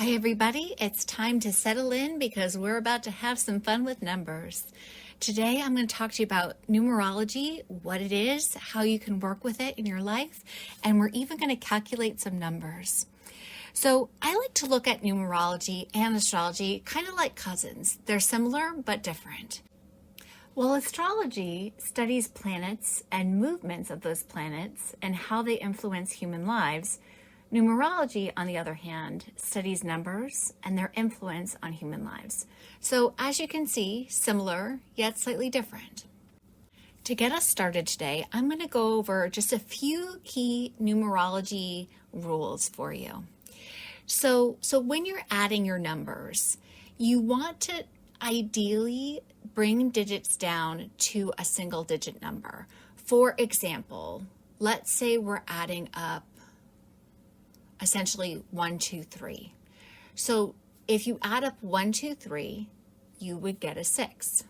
Hi everybody, it's time to settle in because we're about to have some fun with numbers. Today I'm going to talk to you about numerology, what it is, how you can work with it in your life, and we're even going to calculate some numbers. So I like to look at numerology and astrology kind of like cousins. They're similar but different. Well, astrology studies planets and movements of those planets and how they influence human lives. Numerology, on the other hand, studies numbers and their influence on human lives. So as you can see, similar yet slightly different. To get us started today, I'm going to go over just a few key numerology rules for you. So when you're adding your numbers, you want to ideally bring digits down to a single digit number. For example, let's say we're adding up essentially 1, 2, 3. So if you add up 1, 2, 3, you would get a 6.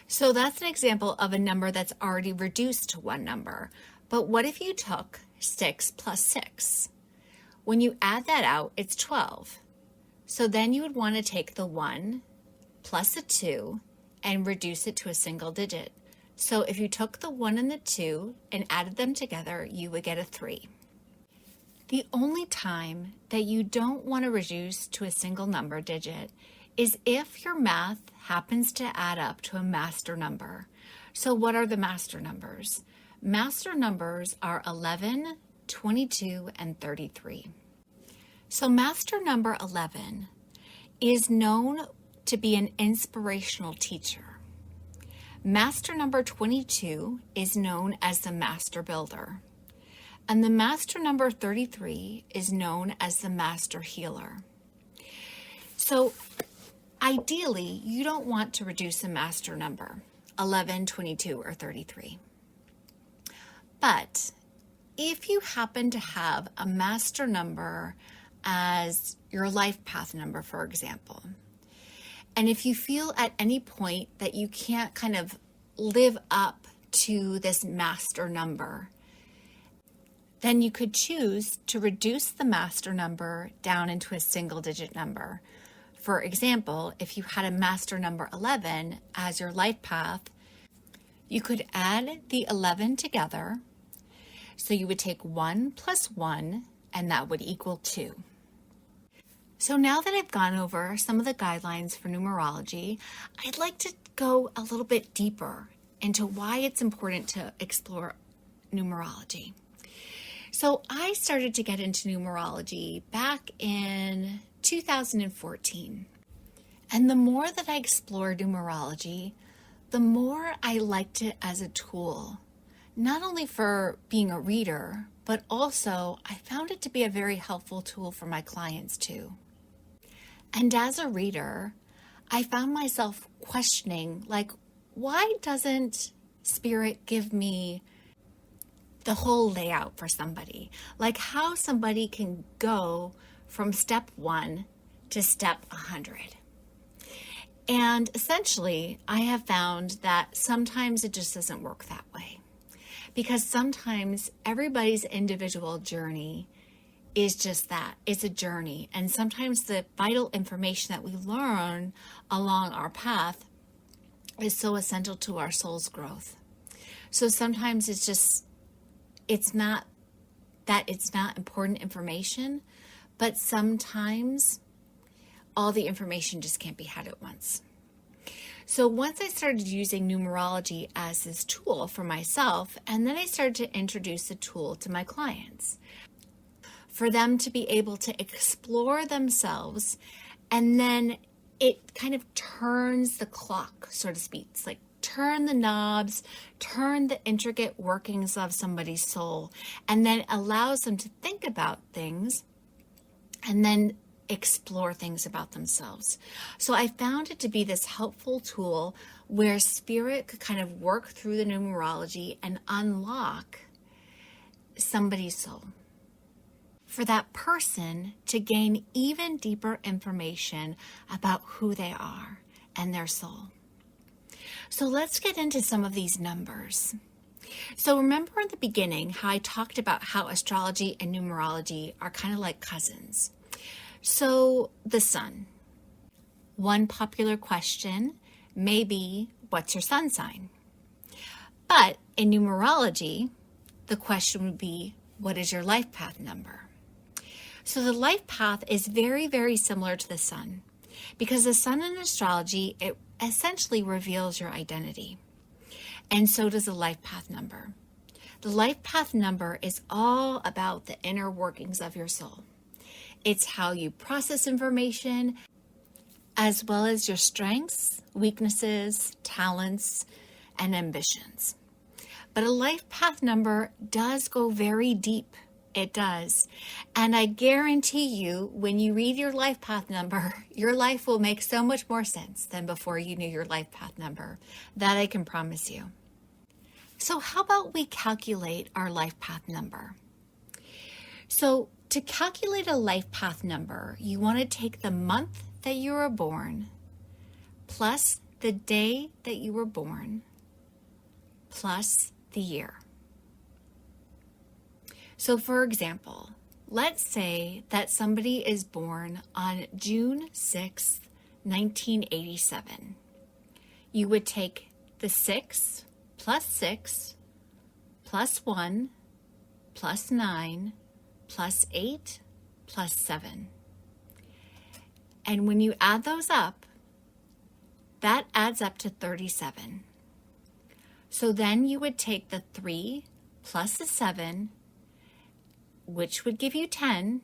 So that's an example of a number that's already reduced to one number. But what if you took 6 plus 6? When you add that out, it's 12. So then you would want to take the 1 plus a 2 and reduce it to a single digit. So if you took the 1 and the 2 and added them together, you would get a 3. The only time that you don't want to reduce to a single number digit is if your math happens to add up to a master number. So what are the master numbers? Master numbers are 11, 22, and 33. So master number 11 is known to be an inspirational teacher. Master number 22 is known as the master builder. And the master number 33 is known as the master healer. So ideally, you don't want to reduce a master number, 11, 22, or 33. But if you happen to have a master number as your life path number, for example, and if you feel at any point that you can't kind of live up to this master number, then you could choose to reduce the master number down into a single digit number. For example, if you had a master number 11 as your life path, you could add the 11 together. So you would take 1 plus 1, and that would equal 2. So now that I've gone over some of the guidelines for numerology, I'd like to go a little bit deeper into why it's important to explore numerology. So I started to get into numerology back in 2014. And the more that I explored numerology, the more I liked it as a tool, not only for being a reader, but also I found it to be a very helpful tool for my clients too. And as a reader, I found myself questioning, like, why doesn't Spirit give me the whole layout for somebody, like how somebody can go from step 1 to step 100. And essentially, I have found that sometimes it just doesn't work that way, because sometimes everybody's individual journey is just that. It's a journey. And sometimes the vital information that we learn along our path is so essential to our soul's growth. So sometimes it's not that it's not important information, but sometimes all the information just can't be had at once. So once I started using numerology as this tool for myself, and then I started to introduce the tool to my clients for them to be able to explore themselves, and then it kind of turns the clock, so to speak. It's like turn the knobs, turn the intricate workings of somebody's soul, and then allows them to think about things and then explore things about themselves. So I found it to be this helpful tool where Spirit could kind of work through the numerology and unlock somebody's soul, for that person to gain even deeper information about who they are and their soul. So let's get into some of these numbers. So remember in the beginning how I talked about how astrology and numerology are kind of like cousins. So the sun. One popular question may be, what's your sun sign? But in numerology, the question would be, what is your life path number? So the life path is very, very similar to the sun, because the sun in astrology, it essentially reveals your identity. And so does the life path number. The life path number is all about the inner workings of your soul. It's how you process information, as well as your strengths, weaknesses, talents, and ambitions. But a life path number does go very deep. It does. And I guarantee you, when you read your life path number, your life will make so much more sense than before you knew your life path number. That I can promise you. So how about we calculate our life path number? So to calculate a life path number, you want to take the month that you were born, plus the day that you were born, plus the year. So for example, let's say that somebody is born on June 6th, 1987. You would take the 6 plus 6 plus 1 plus 9 plus 8 plus 7. And when you add those up, that adds up to 37. So then you would take the 3 plus the 7, which would give you 10,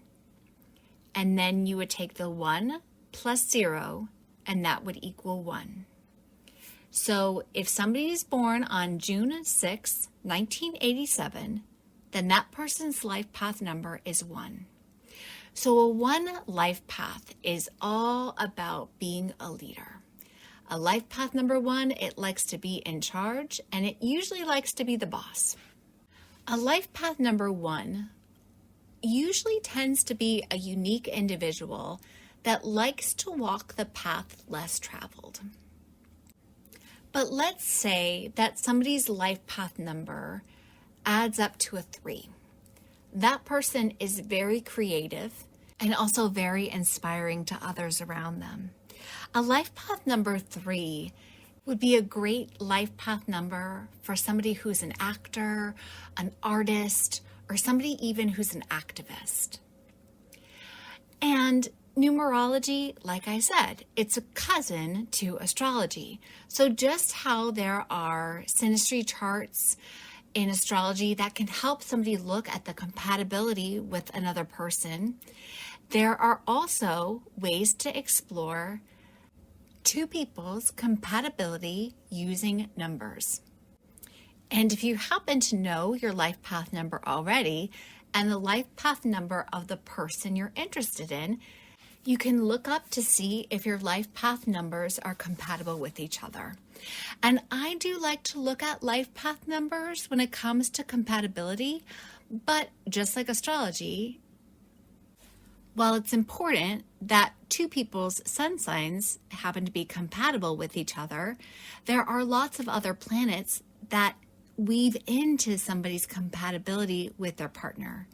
and then you would take the 1 plus 0, and that would equal 1. So if somebody is born on June 6, 1987, then that person's life path number is 1. So a 1 life path is all about being a leader. A life path number 1, it likes to be in charge, and it usually likes to be the boss. A life path number 1 usually tends to be a unique individual that likes to walk the path less traveled. But let's say that somebody's life path number adds up to a 3. That person is very creative and also very inspiring to others around them. A life path number 3 would be a great life path number for somebody who's an actor, an artist, or somebody even who's an activist. And numerology, like I said, it's a cousin to astrology. So just how there are synastry charts in astrology that can help somebody look at the compatibility with another person, there are also ways to explore two people's compatibility using numbers. And if you happen to know your life path number already and the life path number of the person you're interested in, you can look up to see if your life path numbers are compatible with each other. And I do like to look at life path numbers when it comes to compatibility, but just like astrology, while it's important that two people's sun signs happen to be compatible with each other, there are lots of other planets that weave into somebody's compatibility with their partner.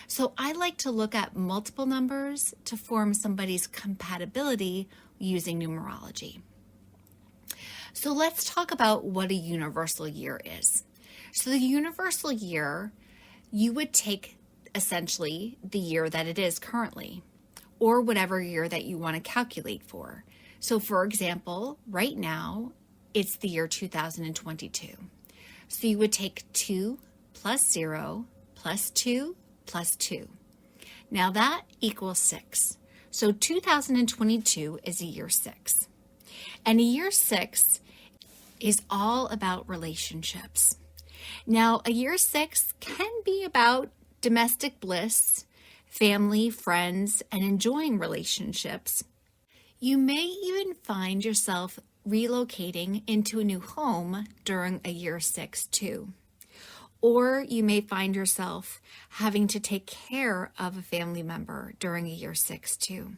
So I like to look at multiple numbers to form somebody's compatibility using numerology. So let's talk about what a universal year is. So the universal year, you would take essentially the year that it is currently, or whatever year that you want to calculate for. So for example, right now, it's the year 2022. So you would take 2 plus 0 plus 2 plus 2. Now that equals 6. So 2022 is a year 6. And a year 6 is all about relationships. Now, a year 6 can be about domestic bliss, family, friends, and enjoying relationships. You may even find yourself relocating into a new home during a year 6 too. Or you may find yourself having to take care of a family member during a year 6 too.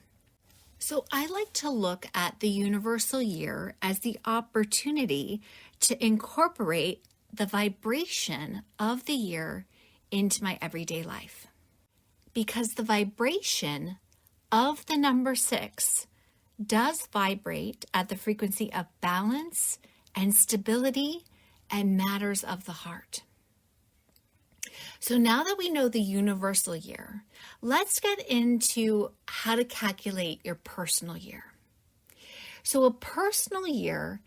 So I like to look at the universal year as the opportunity to incorporate the vibration of the year into my everyday life. Because the vibration of the number 6 does vibrate at the frequency of balance and stability and matters of the heart. So now that we know the universal year, let's get into how to calculate your personal year. So a personal year,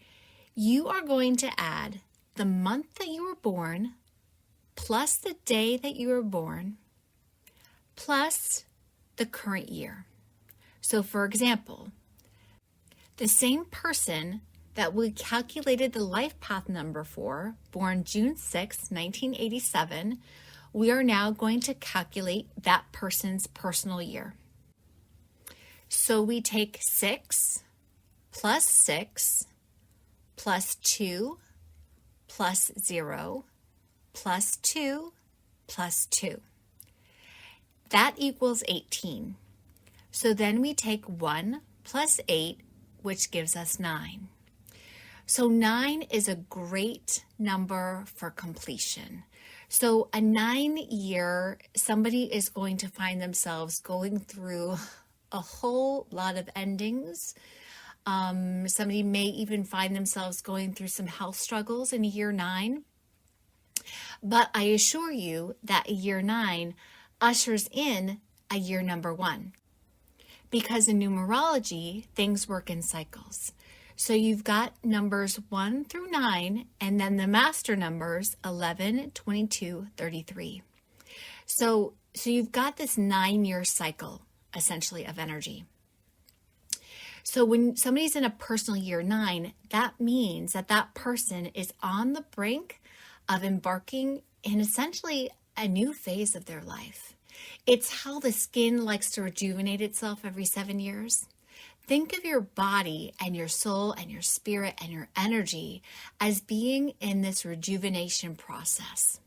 you are going to add the month that you were born, plus the day that you were born, plus the current year. So for example, the same person that we calculated the life path number for, born June 6, 1987, we are now going to calculate that person's personal year. So we take 6 plus 6 plus 2 plus 0 plus 2 plus 2. That equals 18. So then we take 1 plus 8, which gives us 9. So 9 is a great number for completion. So a 9 year, somebody is going to find themselves going through a whole lot of endings. Somebody may even find themselves going through some health struggles in year 9. But I assure you that year 9 ushers in a year number 1. Because in numerology, things work in cycles. So you've got numbers 1 through 9, and then the master numbers 11, 22, 33. So you've got this 9-year cycle, essentially, of energy. So when somebody's in a personal year 9, that means that that person is on the brink of embarking in essentially a new phase of their life. It's how the skin likes to rejuvenate itself every 7 years. Think of your body and your soul and your spirit and your energy as being in this rejuvenation process.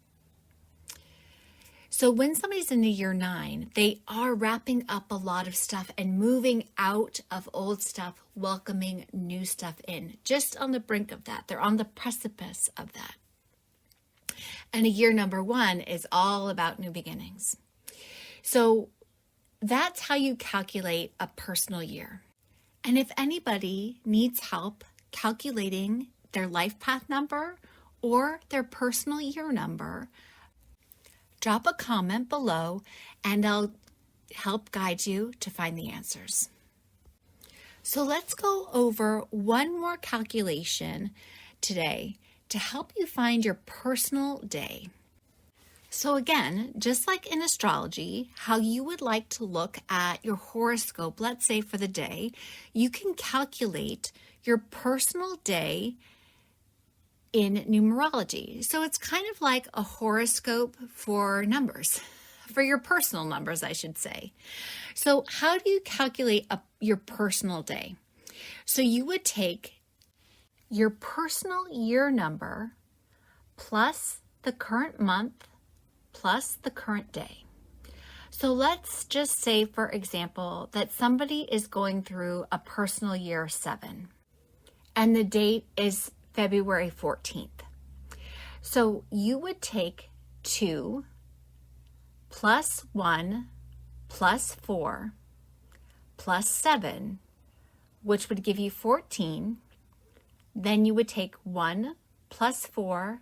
So when somebody's in the year 9, they are wrapping up a lot of stuff and moving out of old stuff, welcoming new stuff in, just on the brink of that. They're on the precipice of that. And a year number 1 is all about new beginnings. So that's how you calculate a personal year. And if anybody needs help calculating their life path number or their personal year number, drop a comment below and I'll help guide you to find the answers. So let's go over one more calculation today to help you find your personal day. So again, just like in astrology, how you would like to look at your horoscope, let's say for the day, you can calculate your personal day in numerology. So it's kind of like a horoscope for numbers, for your personal numbers, I should say. So how do you calculate your personal day? So you would take your personal year number plus the current month plus the current day. So let's just say, for example, that somebody is going through a personal year 7 and the date is February 14th. So you would take 2 plus 1 plus 4 plus 7, which would give you 14. Then you would take 1 plus 4,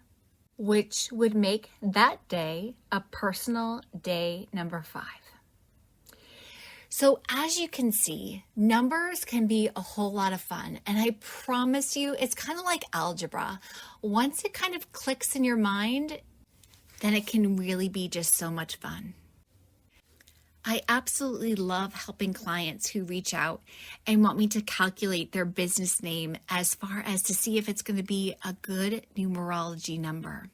which would make that day a personal day number 5. So as you can see, numbers can be a whole lot of fun. And I promise you, it's kind of like algebra. Once it kind of clicks in your mind, then it can really be just so much fun. I absolutely love helping clients who reach out and want me to calculate their business name as far as to see if it's going to be a good numerology number.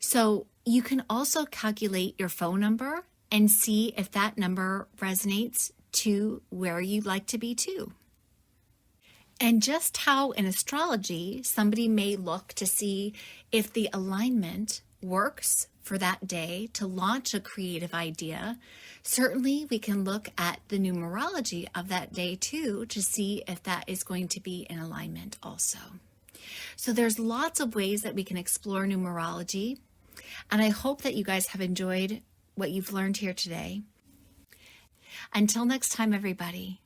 So you can also calculate your phone number and see if that number resonates to where you'd like to be too. And just how in astrology, somebody may look to see if the alignment works for that day to launch a creative idea. Certainly, we can look at the numerology of that day too to see if that is going to be in alignment also. So there's lots of ways that we can explore numerology, and I hope that you guys have enjoyed what you've learned here today. Until next time, everybody.